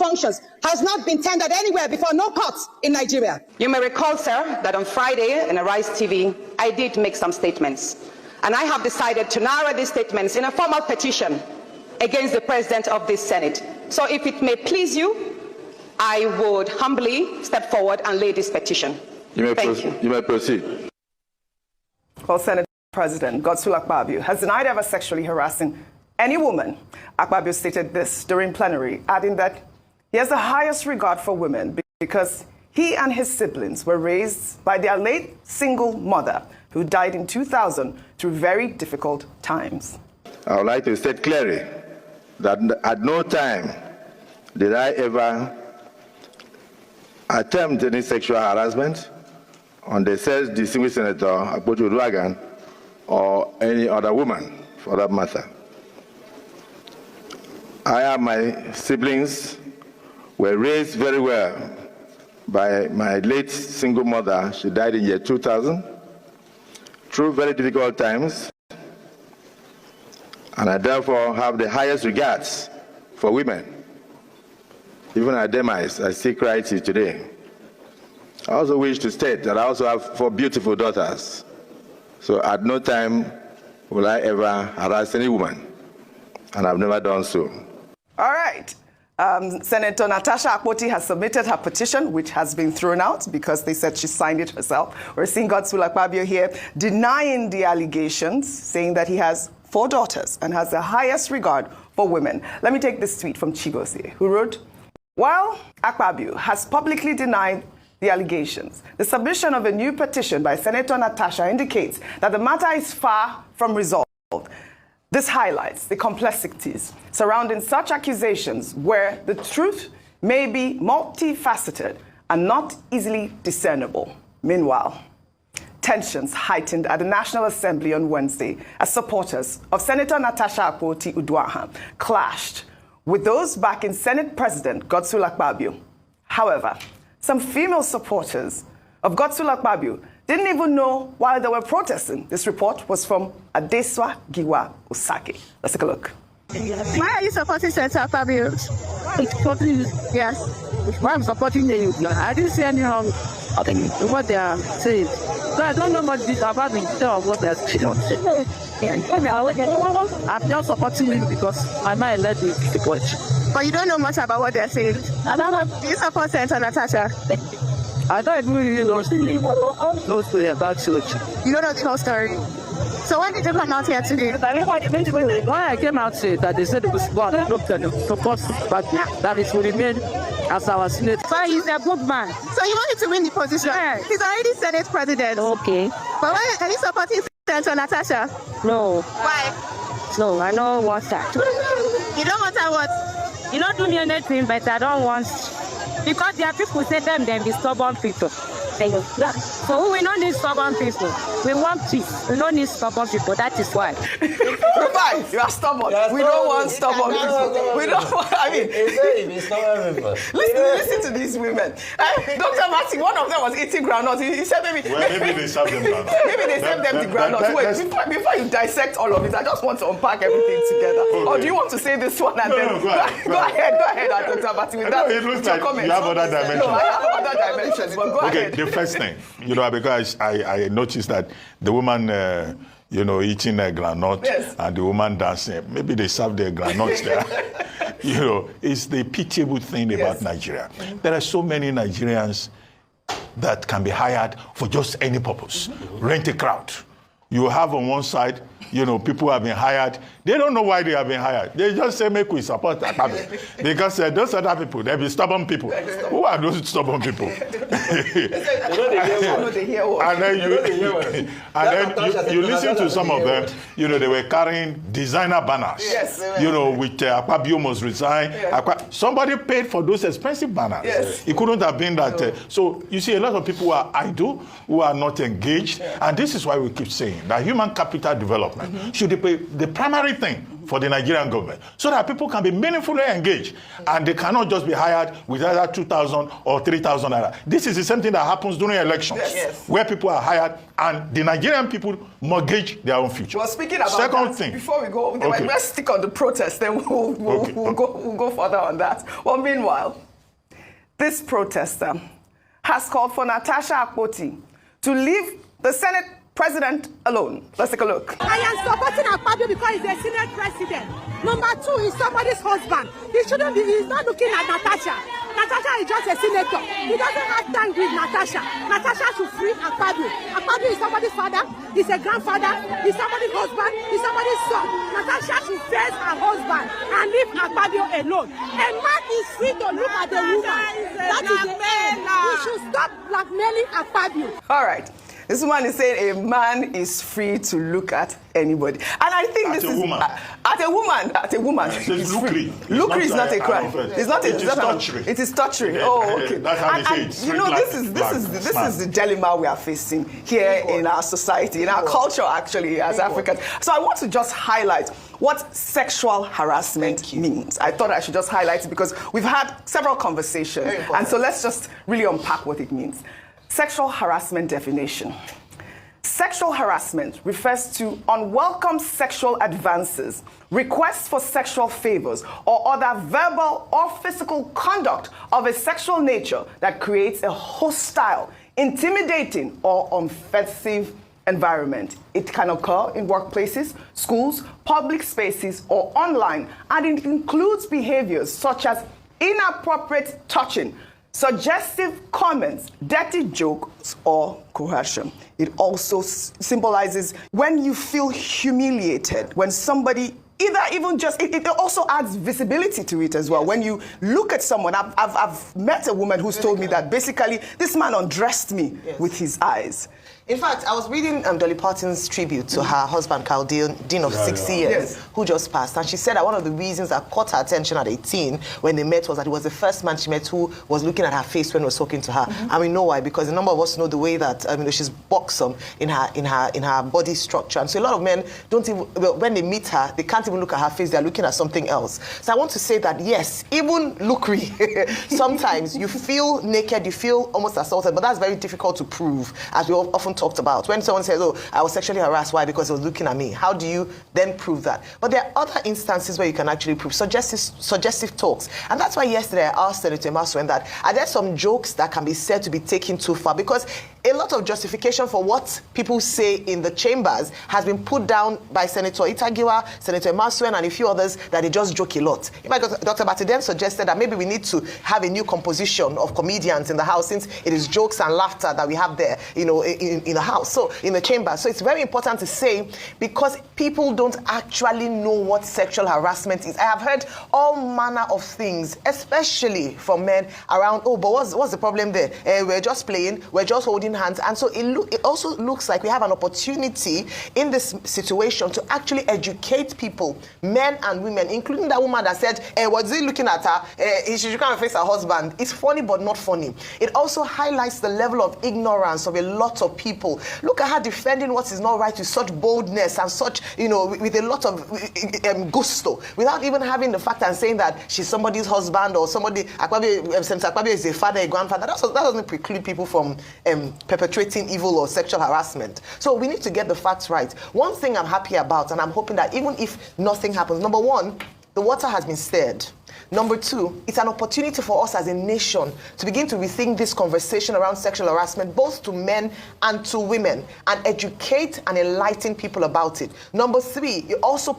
functions has not been tendered anywhere before, no courts in Nigeria. You may recall, sir, that on Friday in Arise TV, I did make some statements. And I have decided to narrow these statements in a formal petition against the President of this Senate. So if it may please you, I would humbly step forward and lay this petition. Thank you. You may proceed. Well, Senate President Godswill Akpabio has denied ever sexually harassing any woman. Akpabio stated this during plenary, adding that he has the highest regard for women because he and his siblings were raised by their late single mother, who died in 2000 through very difficult times. I would like to state clearly that at no time did I ever attempt any sexual harassment on the said distinguished Senator Akpoju Uduaghan or any other woman for that matter. I and my siblings were raised very well by my late single mother. She died in year 2000 through very difficult times, and I therefore have the highest regards for women. Even at demise, I still cry till today. I also wish to state that I also have 4 beautiful daughters. So at no time will I ever harass any woman, and I've never done so. All right. Senator Natasha Akpoti has submitted her petition, which has been thrown out because they said she signed it herself. We're seeing Godswill Akpabio here denying the allegations, saying that he has 4 daughters and has the highest regard for women. Let me take this tweet from Chigozie, who wrote, while Akpabio has publicly denied the allegations, the submission of a new petition by Senator Natasha indicates that the matter is far from resolved. This highlights the complexities surrounding such accusations where the truth may be multifaceted and not easily discernible. Meanwhile, tensions heightened at the National Assembly on Wednesday as supporters of Senator Natasha Akpoti Uduaghan clashed with those backing Senate President Godswill Akpabio. However, some female supporters of Godswill Akpabio didn't even know why they were protesting. This report was from Adeswa Giwa Osake. Let's take a look. Why are you supporting Senator Akpabio? Yes. Why I'm supporting you? I didn't see any wrong in what they are saying. So I don't know much about the detail of what they are saying. I'm just supporting you because I might let the watch. But you don't know much about what they're saying. I don't know. Do you support Senator Natasha? I don't even really know no story about church. You don't know the whole story. So when did you come out here today? Why I came out today that they said it was one support, but that is will remain as our Senate. So he's a good man. So you want him to win the position? Yeah. He's already Senate President. Okay. But why are you supporting Senator Natasha? No. Why? No, I don't want that. You don't want that what? You don't do me anything, but I don't want. Because there are people say them be stubborn people. So we don't need stubborn people. We want peace. We don't need stubborn people. That is why. Fine, you are stubborn. We don't want stubborn people. We don't want, I mean, listen to these women. Dr. Martin, one of them was eating groundnuts. He said maybe they serve them groundnuts. Maybe they serve them the groundnuts. Wait, before you dissect all of it, I just want to unpack everything together. Okay. Or do you want to say this one and then go ahead, Dr. Martin, with that. It looks like you have other dimensions. No, I have other dimensions, but go ahead. The first thing, because I noticed that the woman, eating a granite, yes, and the woman dancing, maybe they serve their granites there. It's the pitiable thing about Nigeria. There are so many Nigerians that can be hired for just any purpose. Rent a crowd. You have on one side, people have been hired. They don't know why they have been hired. They just say, make we support Akpabio. Because those other people, they'll be stubborn people. Who are those stubborn people? And then you listen to some of them, they were carrying designer banners, with Akpabio must resign. Yes. Somebody paid for those expensive banners. Yes. It couldn't have been that. So you see, a lot of people who are idle, who are not engaged, and this is why we keep saying that human capital development should be the primary thing for the Nigerian government so that people can be meaningfully engaged and they cannot just be hired with either 2,000 or 3,000 naira. This is the same thing that happens during elections, where people are hired and the Nigerian people mortgage their own future. Well, speaking about Second that, thing, before we go, let's stick on the protest, then we'll go further on that. Well, meanwhile, this protester has called for Natasha Akpoti to leave the Senate President alone. Let's take a look. I am supporting Akpabio because he's a Senate President. Number two, he's somebody's husband. He's not looking at Natasha. Natasha is just a senator. He doesn't have time with Natasha. Natasha should free Akpabio. Akpabio is somebody's father. He's a grandfather. He's somebody's husband. He's somebody's son. Natasha should face her husband and leave Akpabio alone. A man is free to look at a woman. That is the end. We should stop blackmailing Akpabio. All right. This woman is saying a man is free to look at anybody. And I think this is... At a woman. It's free. Lucre is not a crime. It's not torturing. It is torturing. Oh, okay. That's how they say it. You know, this is the dilemma we are facing here in our society, in our culture, actually, as Africans. So I want to just highlight what sexual harassment means. I thought I should just highlight it because we've had several conversations. And so let's just really unpack what it means. Sexual harassment definition. Sexual harassment refers to unwelcome sexual advances, requests for sexual favors, or other verbal or physical conduct of a sexual nature that creates a hostile, intimidating, or offensive environment. It can occur in workplaces, schools, public spaces, or online, and it includes behaviors such as inappropriate touching, suggestive comments, dirty jokes, or coercion. It also symbolizes when you feel humiliated, when somebody it also adds visibility to it as well. When you look at someone, I've met a woman who's told me that basically this man undressed me with his eyes. In fact, I was reading Dolly Parton's tribute to her husband, Carl Dean of 60 years, who just passed. And she said that one of the reasons that caught her attention at 18 when they met was that he was the first man she met who was looking at her face when he was talking to her. And we know why, because a number of us know the way that she's buxom in her body structure. And so a lot of men don't even, when they meet her, they can't even look at her face, they're looking at something else. So I want to say that, yes, even Lucre, sometimes you feel naked, you feel almost assaulted, but that's very difficult to prove, as we often talked about. When someone says, oh, I was sexually harassed, why? Because he was looking at me. How do you then prove that? But there are other instances where you can actually prove suggestive talks. And that's why yesterday I asked Senator Emaswen that are there some jokes that can be said to be taken too far? Because a lot of justification for what people say in the chambers has been put down by Senator Itagiwa, Senator Emaswen, and a few others that they just joke a lot. In fact, Dr. Bati then suggested that maybe we need to have a new composition of comedians in the House, since it is jokes and laughter that we have there, in the House, so in the chamber. So it's very important to say, because people don't actually know what sexual harassment is. I have heard all manner of things, especially from men around, oh, but what's the problem there? We're just playing, we're just holding hands. And so it also looks like we have an opportunity in this situation to actually educate people, men and women, including that woman that said, was he looking at her? She can't face her husband. It's funny, but not funny. It also highlights the level of ignorance of a lot of people. Look at her defending what is not right with such boldness and such, with a lot of gusto, without even having the fact and saying that she's somebody's husband or somebody. Akpabio is a father, a grandfather. That doesn't preclude people from perpetrating evil or sexual harassment. So we need to get the facts right. One thing I'm happy about, and I'm hoping that even if nothing happens, number one, the water has been stirred. Number two, it's an opportunity for us as a nation to begin to rethink this conversation around sexual harassment, both to men and to women, and educate and enlighten people about it. Number three, it also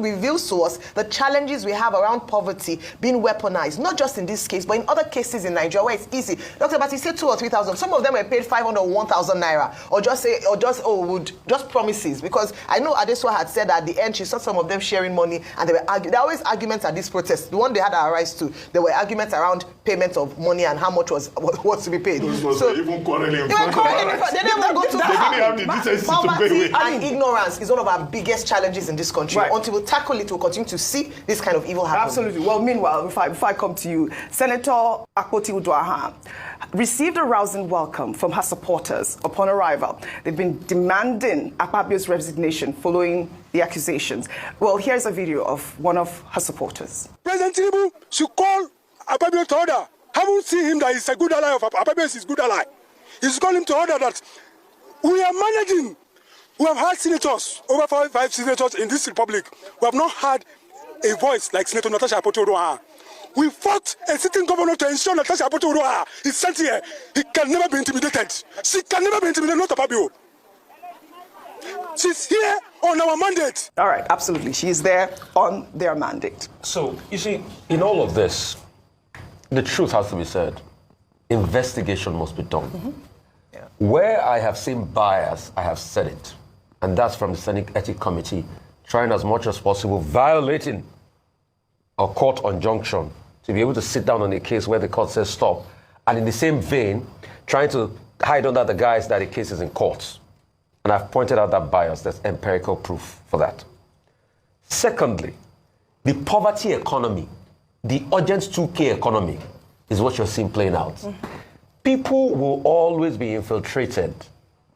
reveals to us the challenges we have around poverty being weaponized, not just in this case, but in other cases in Nigeria where it's easy. Dr. Bati said 2,000 or 3,000. Some of them were paid 500 or 1,000 naira, or just promises. Because I know Adeswa had said at the end she saw some of them sharing money, and there are always arguments at this protest. The one they had our rights to, there were arguments around payment of money and how much was to be paid. So even quarreling in front of they didn't even go to that. They didn't have the decency to pay. And ignorance is one of our biggest challenges in this country. Right. Until we tackle it, we'll continue to see this kind of evil happen. Absolutely. Well, meanwhile, before I come to you, Senator Akpoti Uduaghan received a rousing welcome from her supporters upon arrival. They've been demanding Akpabio's resignation following the accusations. Well, here's a video of one of her supporters. President Tinubu should call Akpabio to order. Haven't seen him that he's a good ally of Akpabio is good ally. He should call him to order that we are managing. We have had senators, over 5 senators in this republic. We have not had a voice like Senator Natasha Akpoti-Uduaghan. We fought a sitting governor to ensure Natasha Akpoti-Uduaghan is sent here. He can never be intimidated. She can never be intimidated, not Akpabio. She's here on our mandate. All right, absolutely. She's there on their mandate. So, you see, in all of this, the truth has to be said. Investigation must be done. Mm-hmm. Yeah. Where I have seen bias, I have said it. And that's from the Senate Ethics Committee, trying as much as possible, violating a court injunction to be able to sit down on a case where the court says stop. And in the same vein, trying to hide under the guise that the case is in courts. And I've pointed out that bias. There's empirical proof for that. Secondly, the poverty economy, the urgent 2K economy is what you're seeing playing out. Mm-hmm. People will always be infiltrated.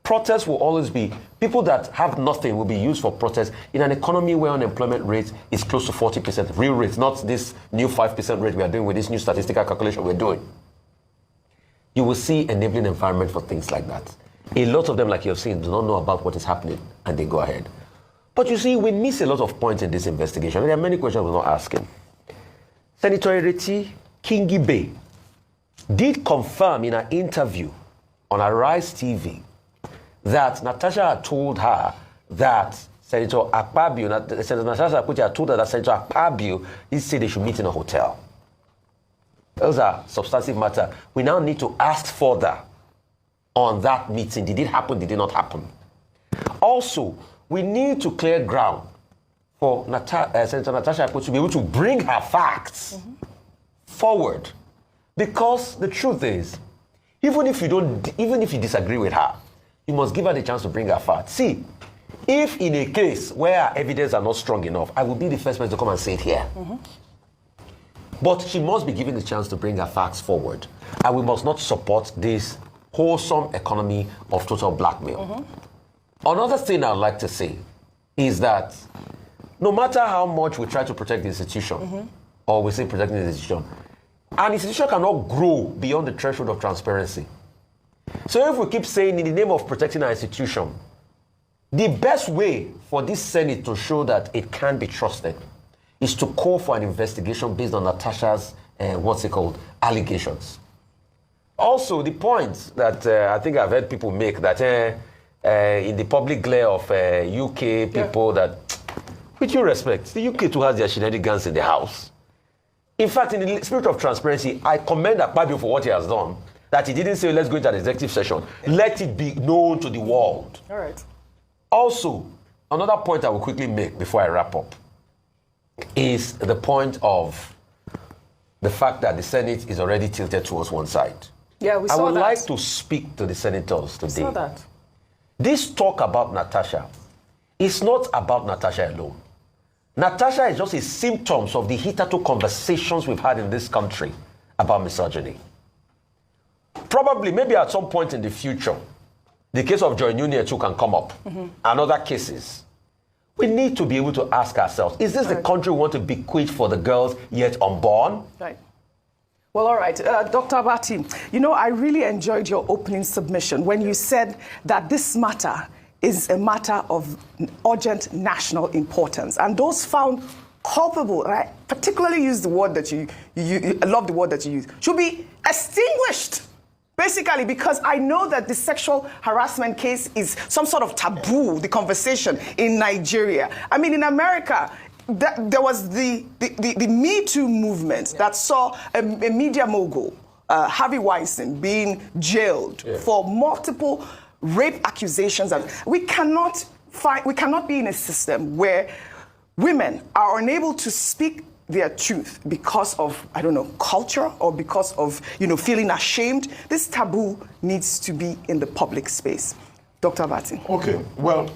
Protests will always be, people that have nothing will be used for protests in an economy where unemployment rate is close to 40%, real rate, not this new 5% rate we are doing with this new statistical calculation we're doing. You will see enabling environment for things like that. A lot of them, like you've seen, do not know about what is happening, and they go ahead. But you see, we miss a lot of points in this investigation. There are many questions we're not asking. Senator Ereti Kingibe did confirm in an interview on Arise TV that Natasha had told her that Senator Akpabio, Senator Natasha had told her that Senator Akpabio did say they should meet in a hotel. Those are substantive matter. We now need to ask further on that meeting. Did it happen? Did it not happen? Also, we need to clear ground for Senator Natasha to be able to bring her facts forward. Because the truth is, even if you disagree with her, you must give her the chance to bring her facts. See, if in a case where our evidence are not strong enough, I will be the first person to come and say it here. Mm-hmm. But she must be given the chance to bring her facts forward. And we must not support this wholesome economy of total blackmail. Mm-hmm. Another thing I'd like to say is that no matter how much we try to protect the institution, mm-hmm. or we say protecting the institution, an institution cannot grow beyond the threshold of transparency. So if we keep saying in the name of protecting our institution, the best way for this Senate to show that it can be trusted is to call for an investigation based on Natasha's, allegations. Also, the point that I think I've heard people make that in the public glare of UK people that, with due respect, the UK too has their shenanigans in the house. In fact, in the spirit of transparency, I commend Akpabio for what he has done. That he didn't say, let's go into an executive session. Let it be known to the world. All right. Also, another point I will quickly make before I wrap up is the point of the fact that the Senate is already tilted towards one side. Yeah, we saw that. I would like to speak to the senators today. We saw that. This talk about Natasha is not about Natasha alone. Natasha is just a symptom of the hitherto conversations we've had in this country about misogyny. Probably, maybe at some point in the future, the case of Joy Nunez too can come up, mm-hmm. and other cases. We need to be able to ask ourselves, is this the country we want to bequeath for the girls yet unborn? Right. Well, all right. Dr. Abati, I really enjoyed your opening submission when you said that this matter is a matter of urgent national importance. And those found culpable, right, particularly use the word that you I love the word that you use, should be extinguished. Basically, because I know that the sexual harassment case is some sort of taboo, the conversation in Nigeria. I mean, in America, there was the Me Too movement that saw a media mogul, Harvey Weinstein, being jailed for multiple rape accusations. And we cannot be in a system where women are unable to speak their truth because of, culture or because of, feeling ashamed. This taboo needs to be in the public space. Dr. Abati. Okay, well,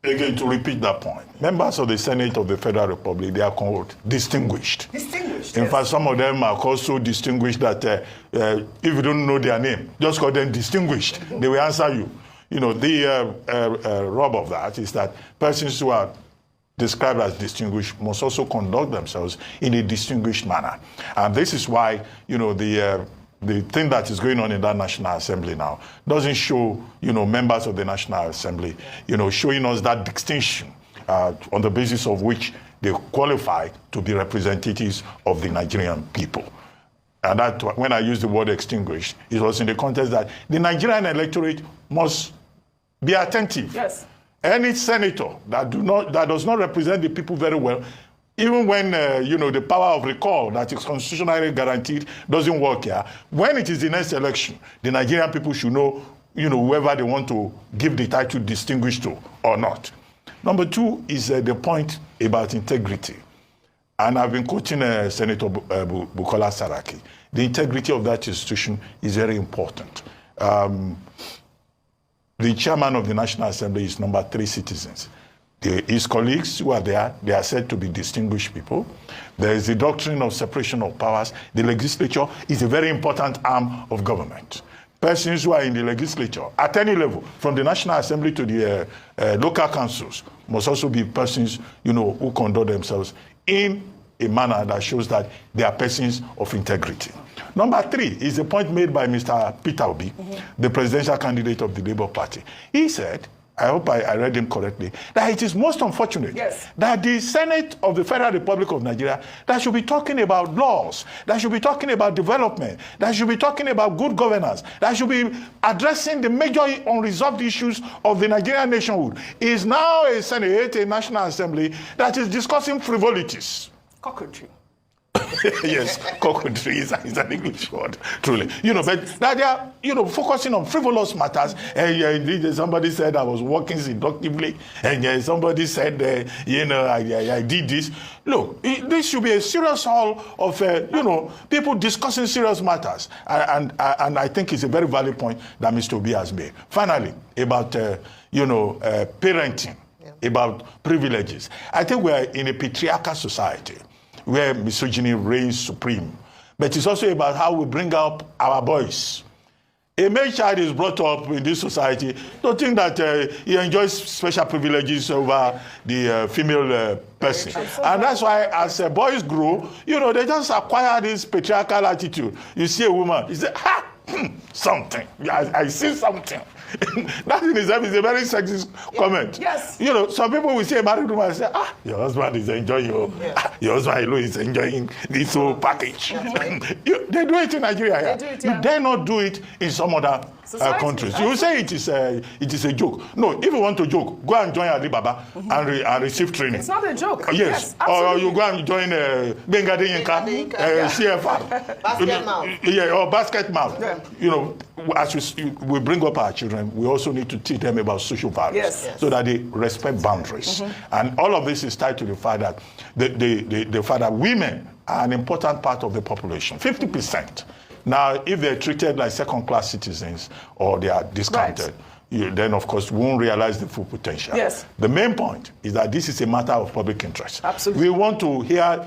again, to repeat that point, members of the Senate of the Federal Republic, they are called distinguished. Distinguished, In yes. fact, some of them are called so distinguished that if you don't know their name, just call them distinguished. They will answer you. The rub of that is that persons who are described as distinguished must also conduct themselves in a distinguished manner. And this is why, you know, the thing that is going on in that National Assembly now doesn't show, you know, members of the National Assembly, you know, showing us that distinction on the basis of which they qualify to be representatives of the Nigerian people. And that, when I use the word extinguished, it was in the context that the Nigerian electorate must be attentive. Yes. Any senator that does not represent the people very well, even when you know, the power of recall that is constitutionally guaranteed doesn't work here, when it is the next election, the Nigerian people should know, you know, whoever they want to give the title distinguished to or not. Number two is the point about integrity. And I've been quoting Senator Bukola Saraki. The integrity of that institution is very important. The chairman of the National Assembly is number 3 citizens. His colleagues who are there, they are said to be distinguished people. There is the doctrine of separation of powers. The legislature is a very important arm of government. Persons who are in the legislature at any level, from the National Assembly to the local councils, must also be persons, you know, who conduct themselves in a manner that shows that they are persons of integrity. Number 3 is a point made by Mr. Peter Obi, the presidential candidate of the Labour Party. He said, I hope I read him correctly, that it is most unfortunate that the Senate of the Federal Republic of Nigeria that should be talking about laws, that should be talking about development, that should be talking about good governance, that should be addressing the major unresolved issues of the Nigerian nationhood, is now a Senate, a National Assembly, that is discussing frivolities. Cockatoo. Yes, cockatoo is an English word, truly. You know, but that they are, you know, focusing on frivolous matters. And somebody said I was working seductively, and somebody said, you know, I did this. Look, this should be a serious hall of, you know, people discussing serious matters. And I think it's a very valid point that Mr. Obi has made. Finally, about, you know, parenting, about privileges. I think we're in a patriarchal society where misogyny reigns supreme. But it's also about how we bring up our boys. A male child is brought up in this society to think that he enjoys special privileges over the female person. And that's why as boys grow, you know, they just acquire this patriarchal attitude. You see a woman, you say, ha, something. I see something. That in itself is a very sexist comment. Yes. You know, some people will see a married woman and say, your husband is enjoying your husband alone is enjoying this whole package. They do it in Nigeria. You dare not do it in some other countries. You say it is a joke. No, if you want to joke, go and join Alibaba and receive training. It's not a joke. Yes. Or you go and join Bengade Yinka, CFR. Basket mouth. Yeah, or basket mouth. Yeah. You know, as we bring up our children, we also need to teach them about social values so that they respect boundaries. And all of this is tied to the fact that the fact that women are an important part of the population, 50%. Now, if they're treated like second-class citizens or they are discounted, then, of course, we won't realize the full potential. Yes. The main point is that this is a matter of public interest. Absolutely. We want to hear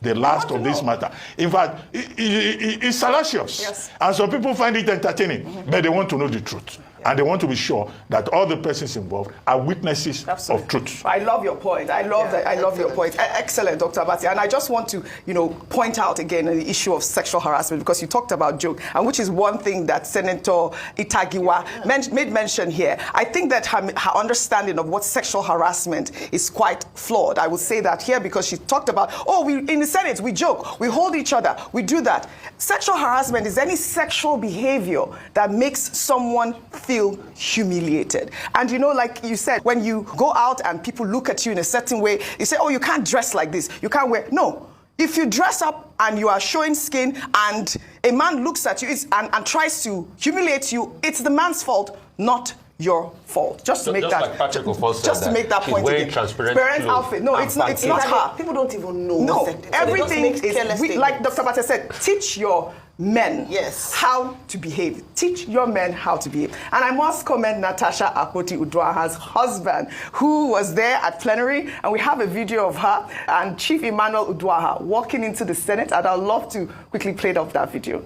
the last of this matter. In fact, it's salacious. Yes. And some people find it entertaining, but they want to know the truth. And they want to be sure that all the persons involved are witnesses of truth. I love your point. I love that. I love your point. Excellent, Dr. Abati. And I just want to, you know, point out again the issue of sexual harassment, because you talked about joke, and which is one thing that Senator Itagiwa made mention here. I think that her understanding of what sexual harassment is quite flawed. I would say that here because she talked about, we in the Senate, we joke, we hold each other, we do that. Sexual harassment is any sexual behavior that makes someone feel humiliated. And you know, like you said, when you go out and people look at you in a certain way, you say, you can't dress like this, you can't wear. No. If you dress up and you are showing skin and a man looks at you and tries to humiliate you, it's the man's fault, not your fault. Just to make that, like Patrick just to make that point wearing again. Transparent outfit. No, it's not her. People don't even know. No, everything is like Dr. Bate said. Teach your men how to behave. Teach your men how to behave. And I must commend Natasha Akpoti-Uduaha's husband, who was there at plenary, and we have a video of her and Chief Emmanuel Uduaha walking into the Senate, and I'd love to quickly play off that video,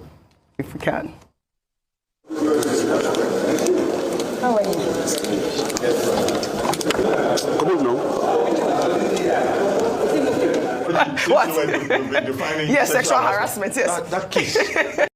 if we can. How are you? Come on now. What? We've been defining Yes, sexual harassment, yes. That kiss.